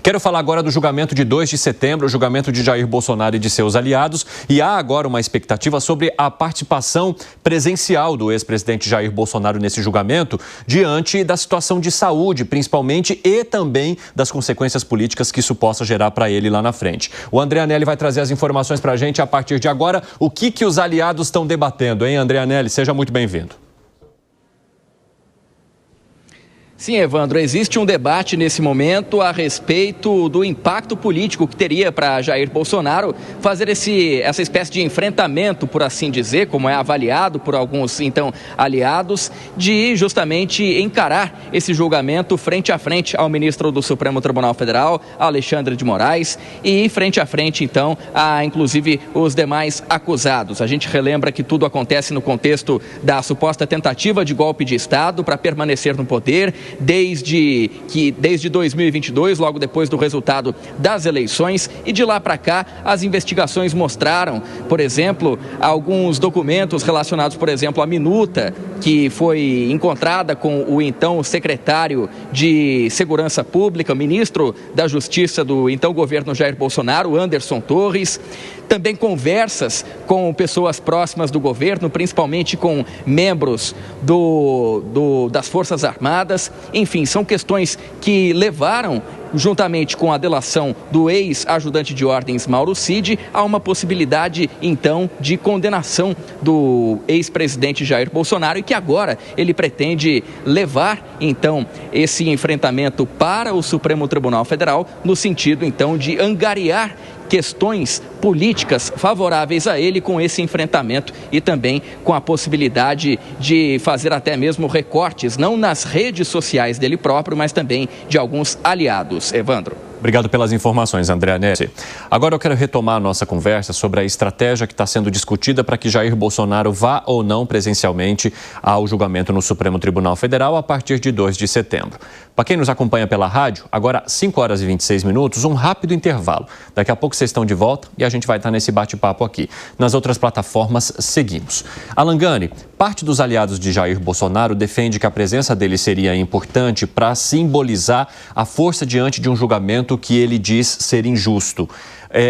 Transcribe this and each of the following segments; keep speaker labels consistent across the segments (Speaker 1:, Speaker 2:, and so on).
Speaker 1: Quero falar agora do julgamento de 2 de setembro, o julgamento de Jair Bolsonaro e de seus aliados. E há agora uma expectativa sobre a participação presencial do ex-presidente Jair Bolsonaro nesse julgamento, diante da situação de saúde, principalmente, e também das consequências políticas que isso possa gerar para ele lá na frente. O André Anelli vai trazer as informações para a gente a partir de agora. O que os aliados estão debatendo, hein, André Anelli? Seja muito bem-vindo.
Speaker 2: Sim, Evandro, existe um debate nesse momento a respeito do impacto político que teria para Jair Bolsonaro fazer essa espécie de enfrentamento, por assim dizer, como é avaliado por alguns, então, aliados, de justamente encarar esse julgamento frente a frente ao ministro do Supremo Tribunal Federal, Alexandre de Moraes, e frente a frente, então, a, inclusive, os demais acusados. A gente relembra que tudo acontece no contexto da suposta tentativa de golpe de Estado para permanecer no poder, desde 2022, logo depois do resultado das eleições, e de lá para cá as investigações mostraram, por exemplo, alguns documentos relacionados, por exemplo, à minuta que foi encontrada com o então secretário de Segurança Pública, ministro da Justiça do então governo Jair Bolsonaro, Anderson Torres. Também conversas com pessoas próximas do governo, principalmente com membros das Forças Armadas. Enfim, são questões que levaram, juntamente com a delação do ex-ajudante de ordens Mauro Cid, a uma possibilidade, então, de condenação do ex-presidente Jair Bolsonaro, e que agora ele pretende levar, então, esse enfrentamento para o Supremo Tribunal Federal, no sentido, então, de angariar questões políticas favoráveis a ele com esse enfrentamento, e também com a possibilidade de fazer até mesmo recortes, não nas redes sociais dele próprio, mas também de alguns aliados. Evandro.
Speaker 1: Obrigado pelas informações, André Anelli. Agora eu quero retomar a nossa conversa sobre a estratégia que está sendo discutida para que Jair Bolsonaro vá ou não presencialmente ao julgamento no Supremo Tribunal Federal a partir de 2 de setembro. Para quem nos acompanha pela rádio, agora 5 horas e 26 minutos, um rápido intervalo. Daqui a pouco vocês estão de volta e a gente vai estar nesse bate-papo aqui. Nas outras plataformas, seguimos. Alan Gani, parte dos aliados de Jair Bolsonaro defende que a presença dele seria importante para simbolizar a força diante de um julgamento que ele diz ser injusto.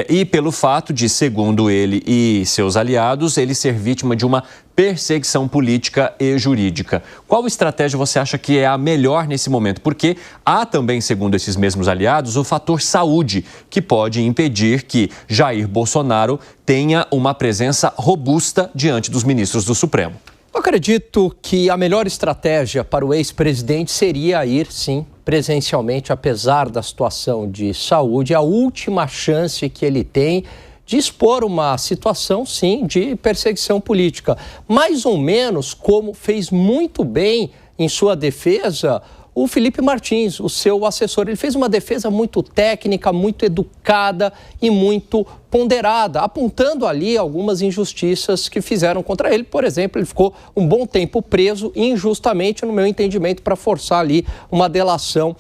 Speaker 1: E pelo fato de, segundo ele e seus aliados, ele ser vítima de uma perseguição política e jurídica. Qual estratégia você acha que é a melhor nesse momento? Porque há também, segundo esses mesmos aliados, o fator saúde, que pode impedir que Jair Bolsonaro tenha uma presença robusta diante dos ministros do Supremo.
Speaker 3: Eu acredito que a melhor estratégia para o ex-presidente seria ir, sim, presencialmente, apesar da situação de saúde. A última chance que ele tem de expor uma situação, sim, de perseguição política. Mais ou menos como fez muito bem em sua defesa o Felipe Martins, o seu assessor. Ele fez uma defesa muito técnica, muito educada e muito ponderada, apontando ali algumas injustiças que fizeram contra ele. Por exemplo, ele ficou um bom tempo preso injustamente, no meu entendimento, para forçar ali uma delação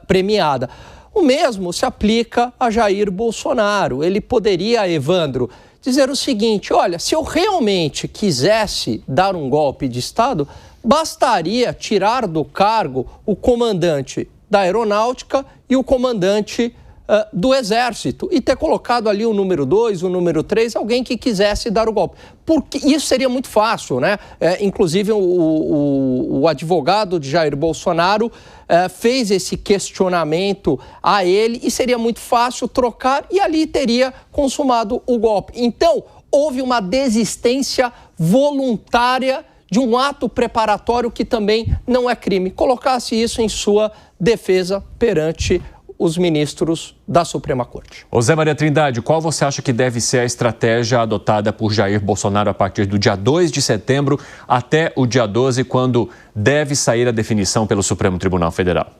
Speaker 3: premiada. O mesmo se aplica a Jair Bolsonaro. Ele poderia, Evandro, dizer o seguinte: olha, se eu realmente quisesse dar um golpe de Estado, bastaria tirar do cargo o comandante da Aeronáutica e o comandante do Exército e ter colocado ali o número 2, o número 3, alguém que quisesse dar o golpe. Porque isso seria muito fácil, né? Inclusive, o advogado de Jair Bolsonaro fez esse questionamento a ele e seria muito fácil trocar e ali teria consumado o golpe. Então, houve uma desistência voluntária de um ato preparatório que também não é crime. Colocasse isso em sua defesa perante os ministros da Suprema Corte.
Speaker 1: José Maria Trindade, qual você acha que deve ser a estratégia adotada por Jair Bolsonaro a partir do dia 2 de setembro até o dia 12, quando deve sair a definição pelo Supremo Tribunal Federal?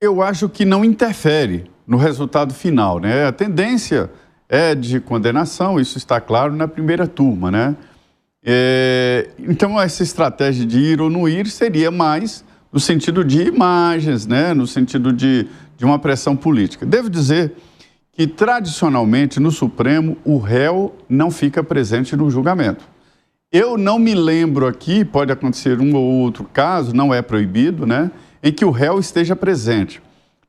Speaker 4: Eu acho que não interfere no resultado final, né? A tendência é de condenação, isso está claro na primeira turma, né? Então, essa estratégia de ir ou não ir seria mais no sentido de imagens, né? No sentido de uma pressão política. Devo dizer que, tradicionalmente, no Supremo, o réu não fica presente no julgamento. Eu não me lembro aqui, pode acontecer um ou outro caso, não é proibido, né? Em que o réu esteja presente.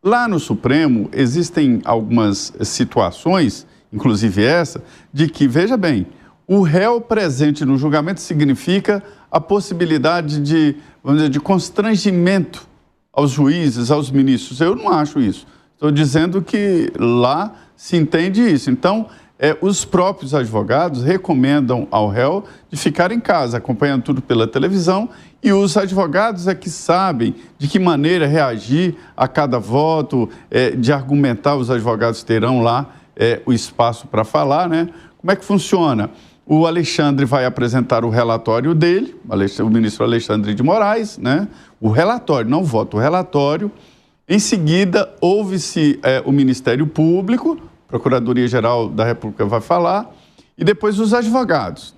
Speaker 4: Lá no Supremo existem algumas situações, inclusive essa, de que, veja bem, o réu presente no julgamento significa a possibilidade de, vamos dizer, de constrangimento aos juízes, aos ministros. Eu não acho isso. Estou dizendo que lá se entende isso. Então, os próprios advogados recomendam ao réu de ficar em casa, acompanhando tudo pela televisão, e os advogados é que sabem de que maneira reagir a cada voto, de argumentar. Os advogados terão lá o espaço para falar, né? Como é que funciona? O Alexandre vai apresentar o relatório dele, o ministro Alexandre de Moraes, né? O relatório, não o voto, o relatório. Em seguida, ouve-se o Ministério Público, Procuradoria-Geral da República vai falar, e depois os advogados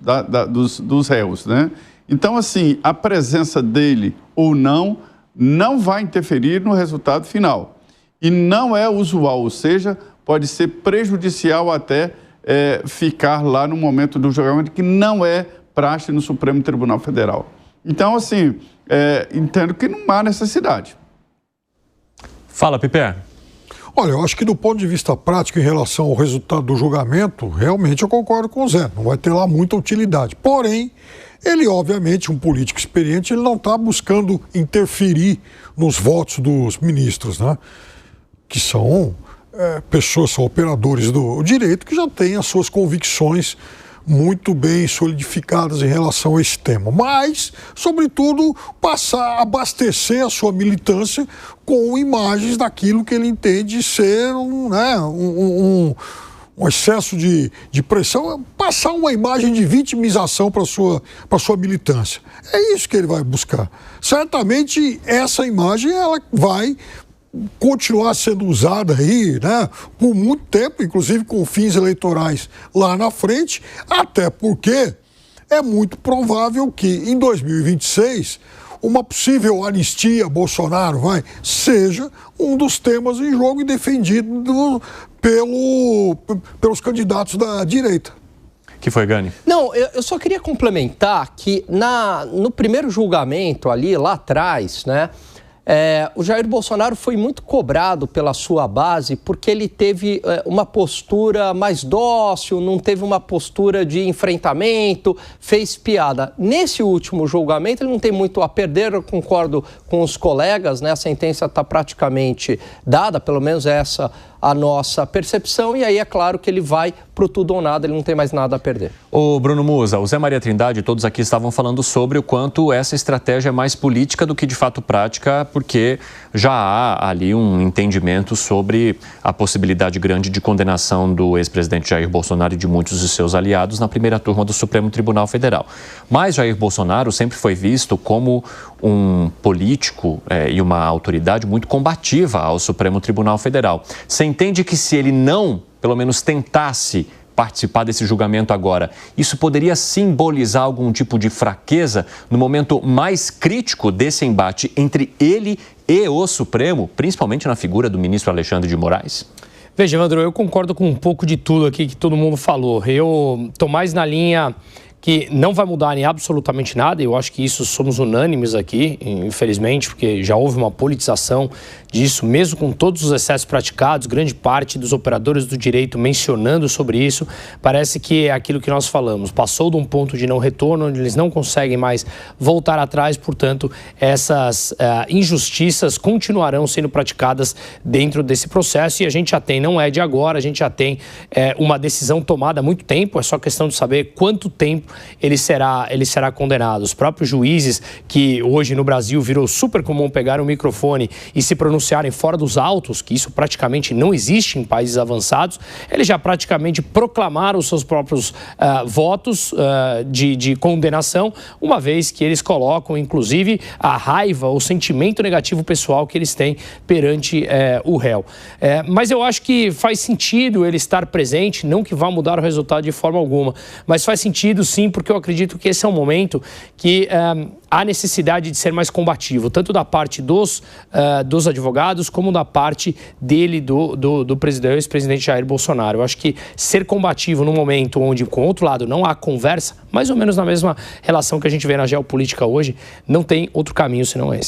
Speaker 4: dos réus, né? Então, assim, a presença dele ou não vai interferir no resultado final. E não é usual, ou seja, pode ser prejudicial até ficar lá no momento do julgamento, que não é praxe no Supremo Tribunal Federal. Então, assim, entendo que não há necessidade.
Speaker 1: Fala, Piper.
Speaker 5: Olha, eu acho que do ponto de vista prático em relação ao resultado do julgamento, realmente eu concordo com o Zé, não vai ter lá muita utilidade. Porém, ele, obviamente, um político experiente, ele não está buscando interferir nos votos dos ministros, né? Que são pessoas, são operadores do direito que já têm as suas convicções muito bem solidificadas em relação a esse tema. Mas, sobretudo, passar a abastecer a sua militância com imagens daquilo que ele entende ser um excesso de pressão, passar uma imagem de vitimização para a sua militância. É isso que ele vai buscar. Certamente, essa imagem ela vai continuar sendo usada aí, né, por muito tempo, inclusive com fins eleitorais lá na frente, até porque é muito provável que em 2026 uma possível anistia Bolsonaro seja um dos temas em jogo e defendido pelos candidatos da direita.
Speaker 1: Que foi, Gani?
Speaker 3: Não, eu só queria complementar que no primeiro julgamento ali, lá atrás, né, o Jair Bolsonaro foi muito cobrado pela sua base porque ele teve uma postura mais dócil, não teve uma postura de enfrentamento, fez piada. Nesse último julgamento ele não tem muito a perder, eu concordo com os colegas, né? A sentença está praticamente dada, pelo menos essa a nossa percepção, e aí é claro que ele vai pro tudo ou nada, ele não tem mais nada a perder.
Speaker 1: Ô Bruno Musa, o Zé Maria Trindade, todos aqui estavam falando sobre o quanto essa estratégia é mais política do que de fato prática, porque já há ali um entendimento sobre a possibilidade grande de condenação do ex-presidente Jair Bolsonaro e de muitos de seus aliados na primeira turma do Supremo Tribunal Federal. Mas Jair Bolsonaro sempre foi visto como um político e uma autoridade muito combativa ao Supremo Tribunal Federal. Você entende que se ele não, pelo menos, tentasse participar desse julgamento agora, isso poderia simbolizar algum tipo de fraqueza no momento mais crítico desse embate entre ele e o Supremo, principalmente na figura do ministro Alexandre de Moraes?
Speaker 6: Veja, Evandro, eu concordo com um pouco de tudo aqui que todo mundo falou. Eu estou mais na linha que não vai mudar em absolutamente nada, eu acho que isso somos unânimes aqui, infelizmente, porque já houve uma politização disso, mesmo com todos os excessos praticados, grande parte dos operadores do direito mencionando sobre isso, parece que é aquilo que nós falamos, passou de um ponto de não retorno, onde eles não conseguem mais voltar atrás, portanto, essas injustiças continuarão sendo praticadas dentro desse processo, e a gente já tem, não é de agora, a gente já tem uma decisão tomada há muito tempo, é só questão de saber quanto tempo ele será condenado. Os próprios juízes, que hoje no Brasil virou super comum pegar o microfone e se pronunciarem fora dos autos, que isso praticamente não existe em países avançados, eles já praticamente proclamaram os seus próprios votos de condenação, uma vez que eles colocam, inclusive, a raiva, o sentimento negativo pessoal que eles têm perante o réu. Mas eu acho que faz sentido ele estar presente, não que vá mudar o resultado de forma alguma, mas faz sentido sim, porque eu acredito que esse é um momento que há necessidade de ser mais combativo, tanto da parte dos advogados, como da parte dele, do ex-presidente Jair Bolsonaro. Eu acho que ser combativo num momento onde, com o outro lado, não há conversa, mais ou menos na mesma relação que a gente vê na geopolítica hoje, não tem outro caminho senão esse.